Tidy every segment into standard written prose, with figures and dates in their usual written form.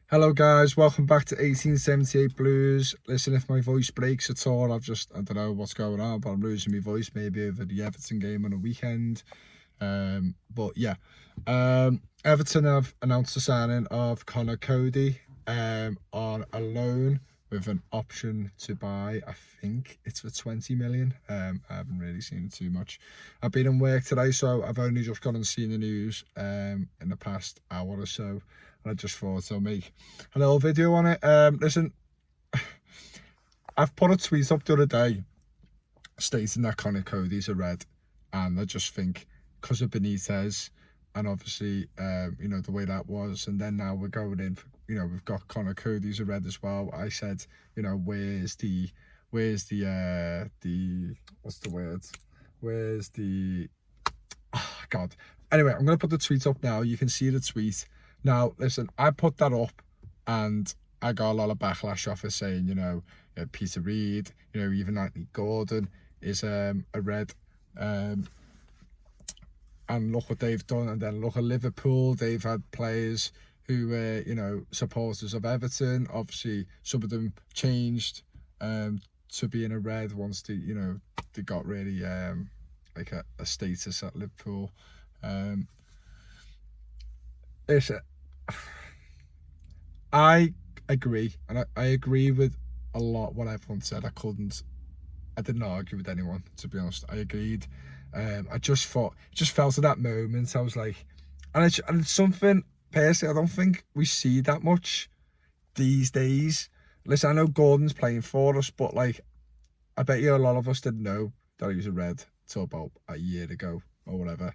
Hello guys, welcome back to 1878 Blues. Listen, if my voice breaks at all, I don't know what's going on, but I'm losing my voice maybe over the Everton game on the weekend. But yeah, Everton have announced the signing of Conor Coady on a loan with an option to buy. I think it's for 20 million. I haven't really seen too much. I've been in work today, so I've only just gone and seen the news in the past hour or so. I just thought I'll make a little video on it. Listen, I've put a tweet up the other day stating that Conor Coady's a red, and I just think because of Benitez and obviously the way that was, and then now we're going in for, we've got Conor Coady's a red as well. I said, where's the what's the word? Where's the God? Anyway, I'm gonna put the tweet up now. You can see the tweet. Now, listen, I put that up and I got a lot of backlash off it saying, Peter Reid, even Anthony Gordon is a red. And look what they've done. And then look at Liverpool. They've had players who were, supporters of Everton. Obviously, some of them changed to being a red once they got really like a status at Liverpool. I agree, and I agree with a lot what everyone said. I didn't argue with anyone, to be honest. I agreed. I just felt at that moment, I was like, and it's something, personally, I don't think we see that much these days. Listen, I know Gordon's playing for us, but like, I bet you a lot of us didn't know that he was a red till about a year ago or whatever.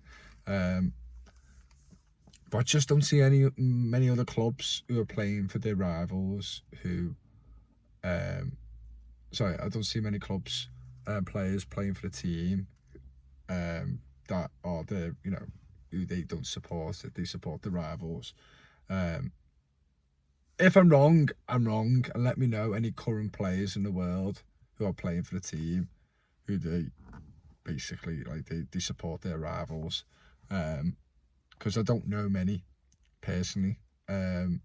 But I just don't see many other clubs who are playing for their rivals who, I don't see many clubs, players playing for the team, that are who they don't support, that they support the rivals. If I'm wrong, I'm wrong, and let me know any current players in the world who are playing for the team, who they basically they support their rivals. Because I don't know many personally. And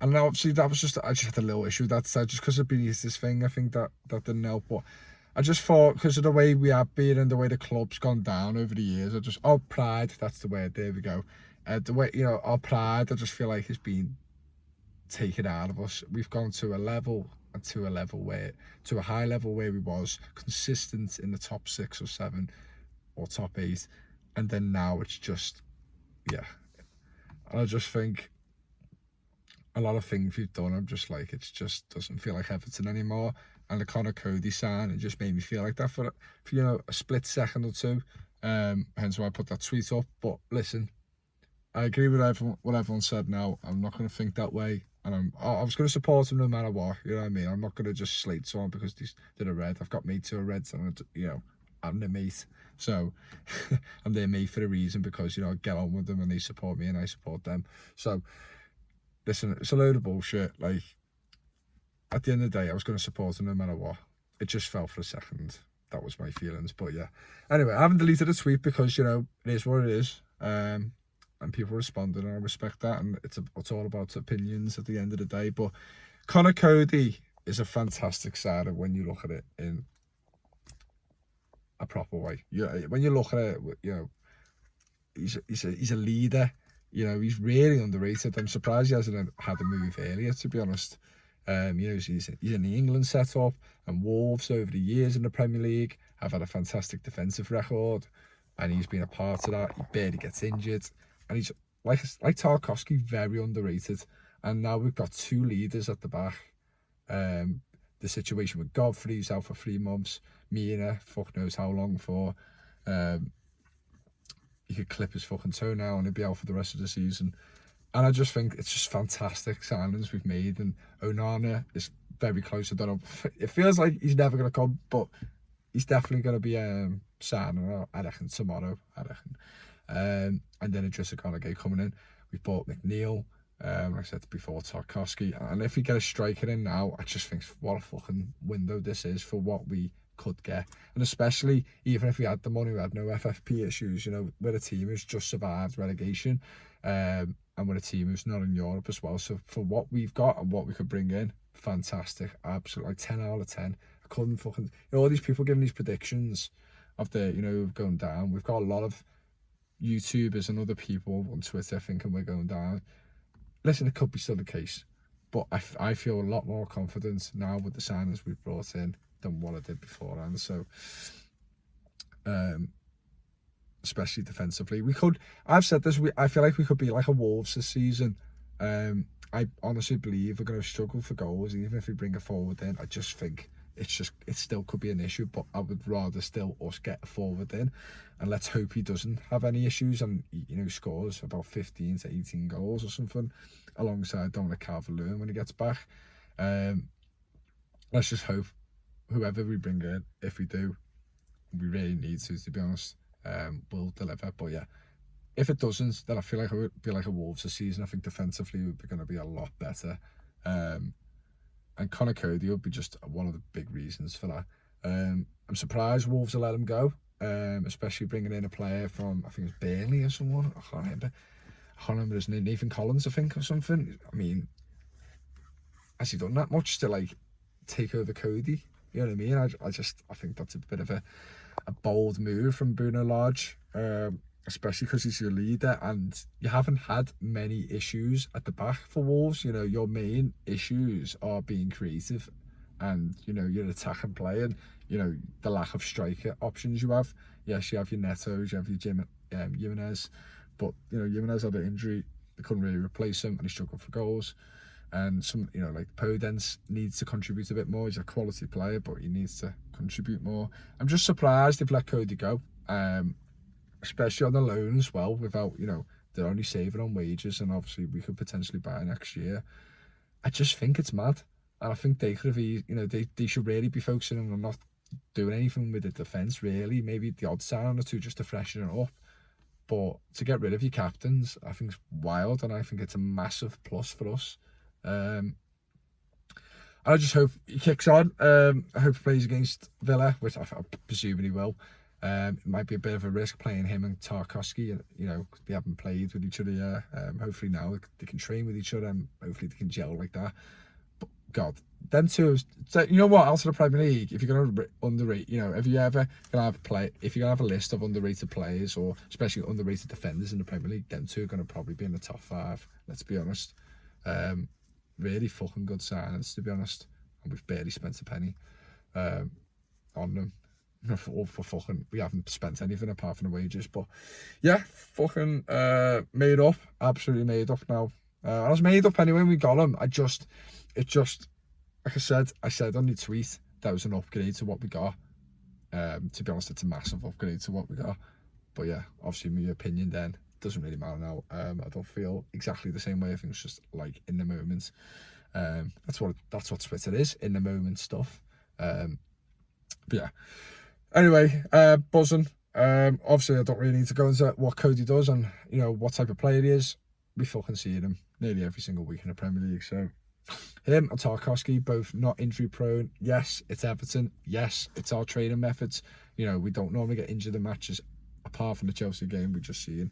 obviously I just had a little issue with that side just because of Benitez thing. I think that didn't help, but I just thought because of the way we have been and the way the club's gone down over the years, pride, that's the word, there we go. The way, our pride, I just feel like it's been taken out of us. We've gone to a high level where we was consistent in the top 6 or 7 or top 8, and then now it's just, yeah. And I just think a lot of things we've done, I'm just like, it just doesn't feel like Everton anymore. And the Conor Coady sign, it just made me feel like that for a split second or two. Hence why I put that tweet up. But listen, I agree with what everyone said now. I'm not going to think that way. And I was going to support him no matter what. You know what I mean? I'm not going to just slate someone because they're a red. I've got mates who are reds, and I'm their mate. So I'm their mate for a reason, because I get on with them and they support me and I support them. So listen, it's a load of bullshit. Like, at the end of the day, I was going to support them no matter what. It just fell for a second. That was my feelings. But yeah, anyway, I haven't deleted a tweet because it is what it is. And people responded, and I respect that, and it's all about opinions at the end of the day. But Conor Coady is a fantastic side when you look at it in a proper way. When you look at it, he's a leader. He's really underrated. I'm surprised he hasn't had a move earlier, to be honest. He's in the England setup, and Wolves over the years in the Premier League have had a fantastic defensive record, and he's been a part of that. He barely gets injured, and he's like Tarkowski, very underrated. And now we've got 2 leaders at the back. The situation with Godfrey, who's out for 3 months. Mina, fuck knows how long for. He could clip his fucking toe now and he'll be out for the rest of the season. And I just think it's just fantastic signings we've made. And Onana is very close. I don't know. It feels like he's never going to come, but he's definitely going to be signing, I reckon, tomorrow. I reckon. And then Idrissa Gana Gueye coming in. We've bought McNeil. Like I said before, Tarkowski. And if we get a striker in now, I just think what a fucking window this is for what we could get. And especially even if we had the money, we had no FFP issues, we're a team who's just survived relegation. and we're a team who's not in Europe as well. So for what we've got and what we could bring in, fantastic, absolutely, like 10 out of 10. I couldn't fucking, all these people giving these predictions of the, going down. We've got a lot of YouTubers and other people on Twitter thinking we're going down. Listen, it could be still the case, but I feel a lot more confident now with the signings we've brought in than what I did beforehand. So, especially defensively, I've said this, I feel like we could be like a Wolves this season. I honestly believe we're going to struggle for goals, even if we bring a forward in. I just think it still could be an issue, but I would rather still us get a forward in, and let's hope he doesn't have any issues and scores about 15 to 18 goals or something alongside Dominic Calvert-Lewin when he gets back. Let's just hope whoever we bring in, if we do, we really need to be honest, will deliver. But yeah, if it doesn't, then I feel like it would be like a Wolves this season. I think defensively we're going to be a lot better. And Conor Coady would be just one of the big reasons for that. I'm surprised Wolves will let him go, especially bringing in a player from, I think it's Burnley or someone. I can't remember his name, Nathan Collins, I think, or something. I mean, has he done that much to like take over Coady? You know what I mean? I think that's a bit of a bold move from Bruno Lage, especially because he's your leader and you haven't had many issues at the back for Wolves. Your main issues are being creative and, your attacking play and, the lack of striker options you have. Yes, you have your Netos, you have your Jimenez, but, Jimenez had an injury, they couldn't really replace him and he struggled for goals. And some, like Podence needs to contribute a bit more. He's a quality player, but he needs to contribute more. I'm just surprised they've let Coady go. Especially on the loan as well, without, they're only saving on wages and obviously we could potentially buy next year. I just think it's mad. And I think they could have, they should really be focusing on not doing anything with the defence, really. Maybe the odd sign or two just to freshen it up. But to get rid of your captains, I think it's wild and I think it's a massive plus for us. I just hope he kicks on. I hope he plays against Villa, which I presume he will. It might be a bit of a risk playing him and Tarkowski, because they haven't played with each other yet. Hopefully now they can train with each other and hopefully they can gel like that. But God, them two, you know what, else of the Premier League, if you're going to underrate, if you're going to have a list of underrated players or especially underrated defenders in the Premier League, them two are going to probably be in the top 5, let's be honest. Really fucking good signings, to be honest, and we've barely spent a penny on them. We haven't spent anything apart from the wages, but yeah, fucking made up, absolutely made up now. I was made up anyway when we got him. It just, like I said on the tweet, that was an upgrade to what we got. To be honest, it's a massive upgrade to what we got. But yeah, obviously my opinion then doesn't really matter now. I don't feel exactly the same way. I think it's just like in the moment. That's what Twitter is, in the moment stuff. But yeah. Anyway, buzzing. Obviously I don't really need to go into what Coady does and what type of player he is. We fucking see him nearly every single week in the Premier League. So him and Tarkowski, both not injury prone. Yes, it's Everton. Yes, it's our training methods. We don't normally get injured in matches apart from the Chelsea game we just seen.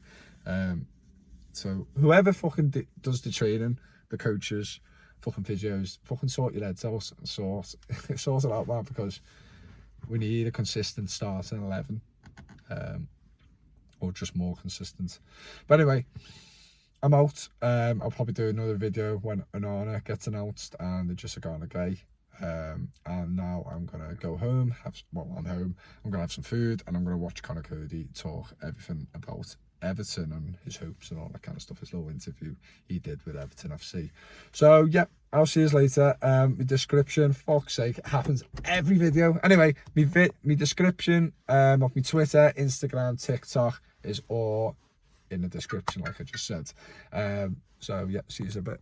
So whoever fucking does the training, the coaches, fucking physios, fucking sort your heads out and sort it out, man, because we need a consistent start in 11, or just more consistent. But anyway, I'm out. I'll probably do another video when Onana gets announced and they're just going okay. And now I'm gonna go home. I'm home. I'm gonna have some food and I'm gonna watch Conor Coady talk everything about Everton and his hopes and all that kind of stuff. His little interview he did with Everton FC. So yeah, I'll see you later. My description, fuck's sake, it happens every video. Anyway, my description of my Twitter, Instagram, TikTok is all in the description, like I just said. So yeah, see you in a bit.